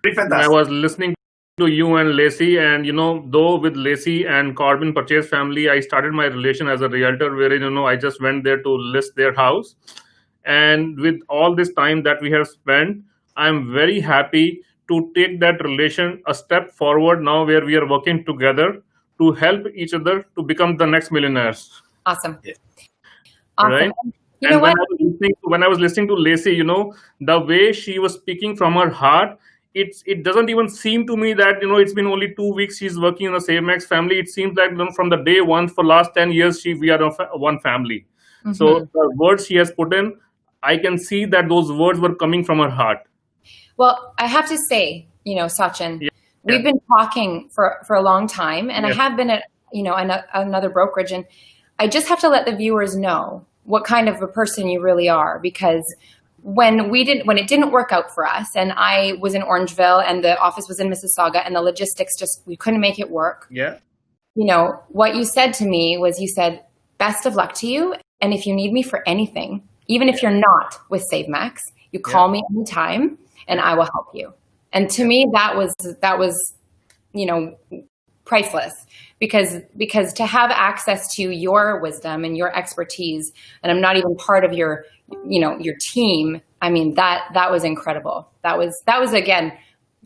Pretty fantastic. I was listening to you and Lacey, and though with Lacey and Corbin Purchase family, I started my relation as a realtor, wherein I just went there to list their house. And with all this time that we have spent, I'm very happy to take that relation a step forward now, where we are working together to help each other to become the next millionaires. Awesome. Yeah. Awesome. Right? You know what? When I was listening to Lacey, the way she was speaking from her heart, it doesn't even seem to me that it's been only 2 weeks she's working in the SaveMax family. It seems like from the day one for last 10 years we are one family. So the words she has put in, I can see that those words were coming from her heart. Well, I have to say, Sachin, Yeah. we've been talking for a long time, and I have been at, another brokerage, and I just have to let the viewers know what kind of a person you really are, because when it didn't work out for us, and I was in Orangeville and the office was in Mississauga, and the logistics we couldn't make it work. Yeah. What you said to me was, you said, best of luck to you. And if you need me for anything, even if you're not with SaveMax, you call me anytime and I will help you. And to me, that was, priceless, because to have access to your wisdom and your expertise, and I'm not even part of your team. I mean, that was incredible. That was again,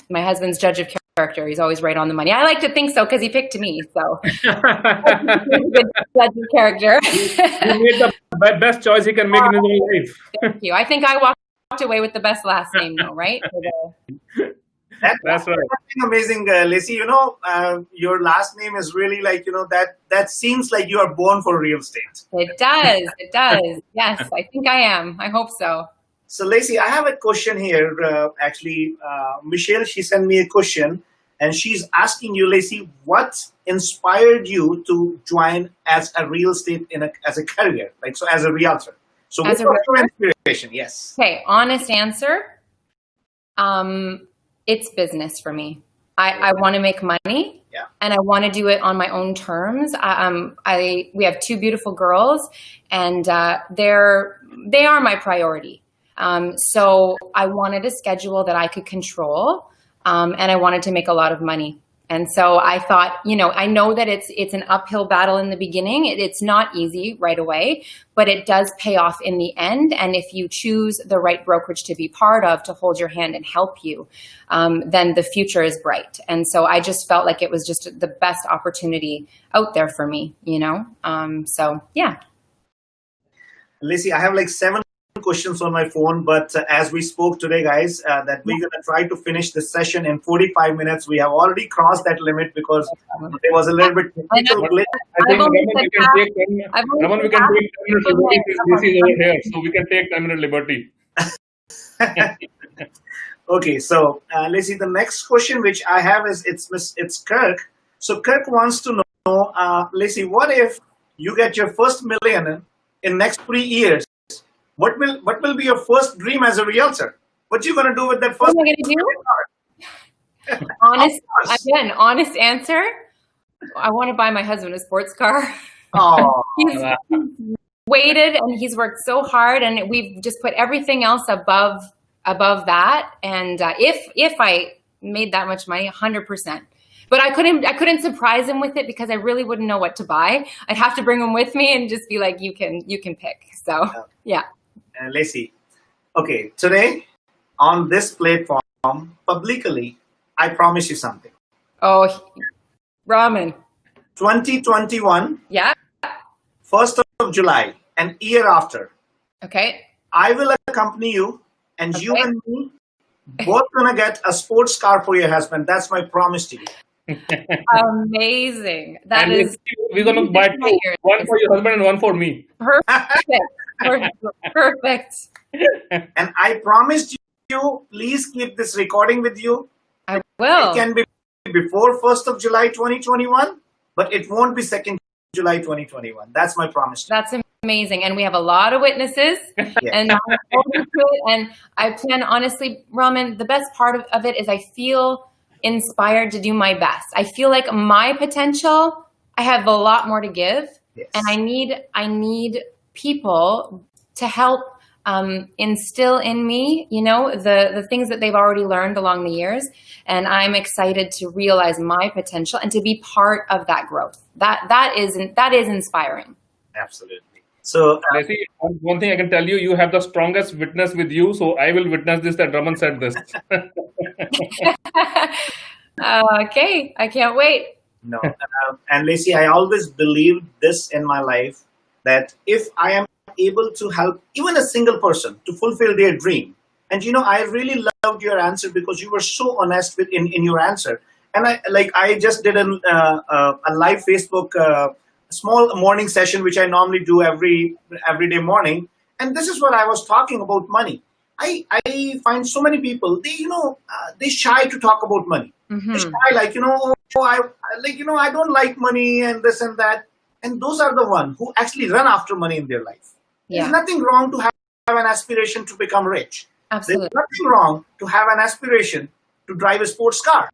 my husband's judge of character. He's always right on the money. I like to think so, because he picked me. So good judge of character. He made the best choice he can make in his own life. Thank you. I think I walked away with the best last name, though, right? That's right. Amazing, Lacey. Your last name is really like, that seems like you are born for real estate. It does. It does. Yes, I think I am. I hope so. So, Lacey, I have a question here. Michelle, she sent me a question, and she's asking you, Lacey, what inspired you to join as a real estate as a career, as a realtor? So, what's your inspiration? Yes. Okay, honest answer. It's business for me. I want to make money, and I want to do it on my own terms. We have two beautiful girls, and they are my priority. So I wanted a schedule that I could control, and I wanted to make a lot of money. And so I thought, I know that it's an uphill battle in the beginning. It's not easy right away, but it does pay off in the end. And if you choose the right brokerage to be part of, to hold your hand and help you, then the future is bright. And so I just felt like it was just the best opportunity out there for me, so yeah. Lacey, I have 7 questions on my phone, but as we spoke today, guys, that we're going to try to finish this session in 45 minutes. We have already crossed that limit because there was a little bit technical glitch. I think Raman, we can take 10 minutes liberty. This is over here, so we can take 10-minute liberty. Okay, so Lacey, the next question which I have is it's Kirk. So Kirk wants to know, Lacey, what if you get your first million in next 3 years? What will be your first dream as a realtor? What are you going to do with that first? What am I going to do? Honest answer. I want to buy my husband a sports car. Oh, he's waited and he's worked so hard, and we've just put everything else above that. And if I made that much money, 100%. But I couldn't surprise him with it, because I really wouldn't know what to buy. I'd have to bring him with me and just be like, you can pick. So yeah. Lacey, okay, today on this platform, publicly, I promise you something. Oh, Raman. 2021. Yeah. 1st of July, an year after. Okay. I will accompany you, and you and me both gonna get a sports car for your husband. That's my promise to you. Amazing. That and is. We're gonna buy 2, one for your husband and one for me. Perfect. And I promised you, please keep this recording with you. I will. It can be before 1st of July 2021, but it won't be 2nd July 2021. That's my promise to you. That's amazing. And we have a lot of witnesses. And I plan, honestly, Raman, the best part of it is I feel inspired to do my best. I feel like my potential, I have a lot more to give. Yes. And I need people to help instill in me, the things that they've already learned along the years. And I'm excited to realize my potential and to be part of that growth. That is inspiring. Absolutely. So, Lacey, one thing I can tell you, you have the strongest witness with you. So I will witness this, that Raman said this. Okay, I can't wait. No. And Lacey, I always believed this in my life, that if I am able to help even a single person to fulfill their dream, and I really loved your answer, because you were so honest in your answer. And I just did a live Facebook small morning session, which I normally do every day morning. And this is what I was talking about money. I find so many people, they shy to talk about money. They shy, like, I don't like money and this and that. And those are the ones who actually run after money in their life. There's nothing wrong to have an aspiration to become rich. Absolutely. There's nothing wrong to have an aspiration to drive a sports car.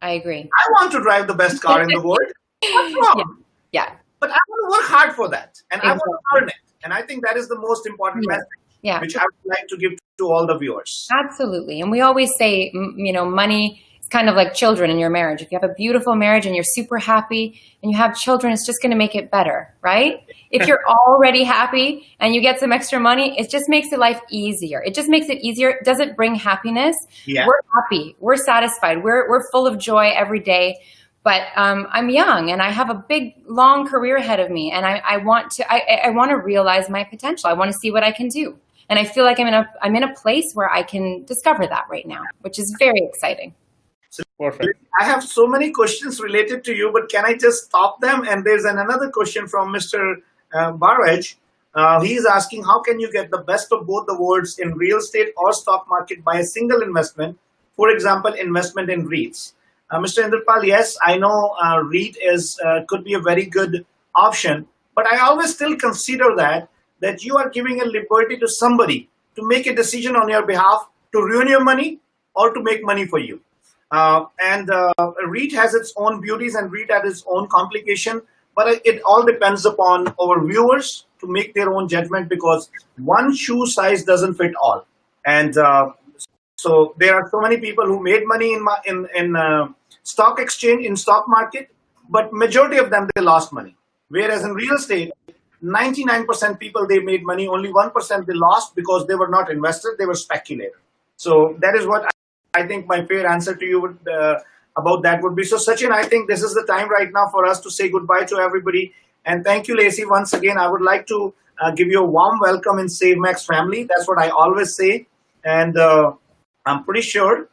I agree. I want to drive the best car in the world. What's wrong? Yeah. But I want to work hard for that, and I want to earn it. And I think that is the most important message, which I would like to give to all the viewers. Absolutely. And we always say, money is kind of like children in your marriage. If you have a beautiful marriage and you're super happy and you have children, it's just going to make it better, right? If you're already happy and you get some extra money, it just makes the life easier. It just makes it easier. It doesn't bring happiness. Yeah. We're happy. We're satisfied. We're full of joy every day. But I'm young and I have a big, long career ahead of me, and I want to realize my potential. I want to see what I can do, and I feel like I'm in a place where I can discover that right now, which is very exciting. So, perfect. I have so many questions related to you, but can I just stop them? And there's another question from Mr. Baraj. He's asking, how can you get the best of both the worlds in real estate or stock market by a single investment? For example, investment in REITs. Mr. Indrapal, yes, I know REIT could be a very good option, but I always still consider that you are giving a liberty to somebody to make a decision on your behalf to ruin your money or to make money for you. And REIT has its own beauties and REIT has its own complication, but it all depends upon our viewers to make their own judgment, because one shoe size doesn't fit all. And so there are so many people who made money in stock exchange, in stock market, but majority of them, they lost money. Whereas in real estate, 99% people, they made money, only 1% they lost because they were not investors, they were speculators. So that is what I think my fair answer to you about that would be. So Sachin, I think this is the time right now for us to say goodbye to everybody. And thank you, Lacey, once again. I would like to give you a warm welcome in SaveMax family. That's what I always say. And I'm pretty sure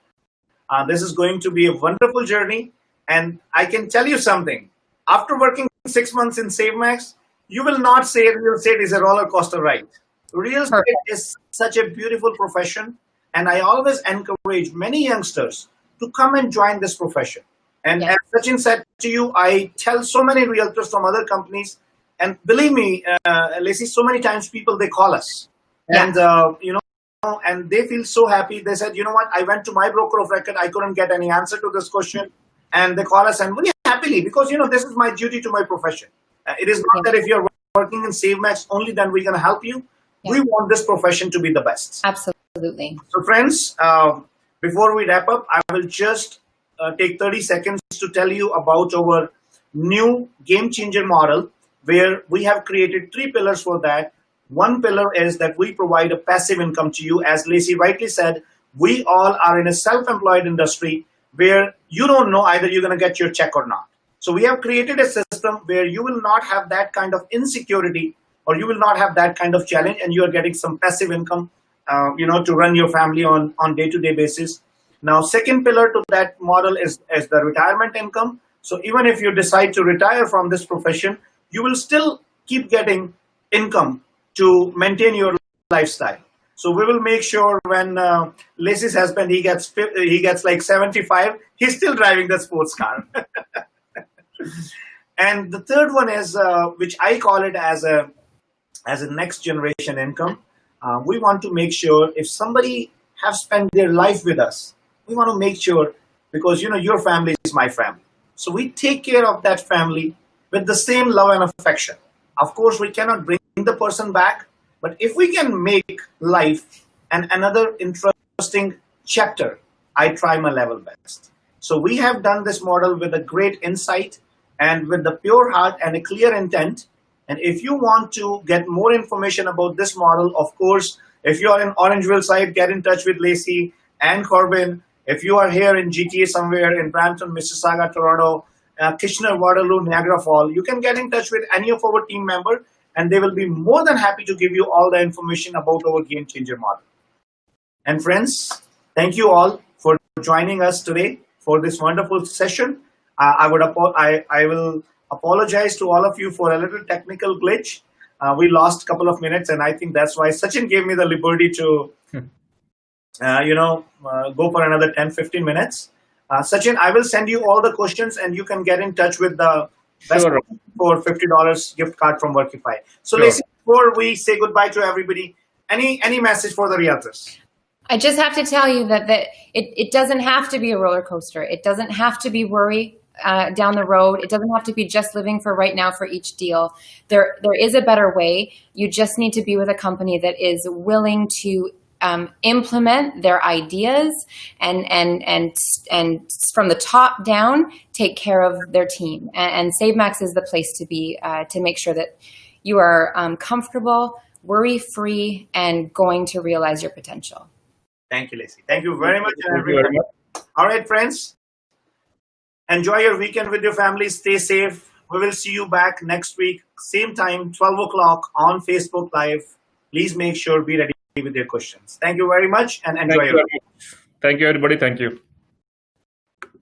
this is going to be a wonderful journey. And I can tell you something. After working 6 months in SaveMax, you will not say real estate is a roller coaster ride. Real estate is such a beautiful profession. And I always encourage many youngsters to come and join this profession. And as Sachin said to you, I tell so many realtors from other companies, and believe me, Lacey, so many times people, they call us. And, and they feel so happy. They said, you know what, I went to my broker of record. I couldn't get any answer to this question. And they call us, and very happily, because, this is my duty to my profession. It is not that if you're working in SaveMax only, then we're going to help you. We want this profession to be the best. Absolutely. So friends, before we wrap up, I will just take 30 seconds to tell you about our new game changer model, where we have created 3 pillars for that. One pillar is that we provide a passive income to you. As Lacey rightly said, we all are in a self-employed industry where you don't know either you're going to get your check or not. So we have created a system where you will not have that kind of insecurity, or you will not have that kind of challenge, and you are getting some passive income, to run your family on day-to-day basis. Now, second pillar to that model is the retirement income. So even if you decide to retire from this profession, you will still keep getting income to maintain your lifestyle. So we will make sure when Lacey's husband, he gets like 75, he's still driving the sports car. And the third one is, which I call it as a next generation income. We want to make sure if somebody have spent their life with us, we want to make sure, because your family is my family. So we take care of that family with the same love and affection. Of course, we cannot bring the person back, but if we can make life another interesting chapter, I try my level best. So we have done this model with a great insight and with the pure heart and a clear intent. And if you want to get more information about this model, of course, if you are in Orangeville side, get in touch with Lacey and Corbin. If you are here in GTA somewhere, in Brampton, Mississauga, Toronto, Kitchener, Waterloo, Niagara Falls, you can get in touch with any of our team members, and they will be more than happy to give you all the information about our game changer model. And friends, thank you all for joining us today for this wonderful session. I will apologize to all of you for a little technical glitch. We lost a couple of minutes, and I think that's why Sachin gave me the liberty to, go for another 10-15 minutes. Sachin, I will send you all the questions, and you can get in touch with the best Sure. for $50 gift card from Workify. So, Sure. Lacey, before we say goodbye to everybody, any message for the realtors? I just have to tell you that it doesn't have to be a roller coaster. It doesn't have to be worry down the road. It doesn't have to be just living for right now for each deal. There is a better way. You just need to be with a company that is willing to implement their ideas and from the top down take care of their team. And SaveMax is the place to be to make sure that you are comfortable, worry-free, and going to realize your potential. Thank you, Lacey. Thank you very much, Thank you very everybody. much. All right, friends. Enjoy your weekend with your family. Stay safe. We will see you back next week, same time, 12 o'clock on Facebook Live. Please make sure be ready with your questions. Thank you very much and enjoy Thank you your very much. Thank you, everybody. Thank you.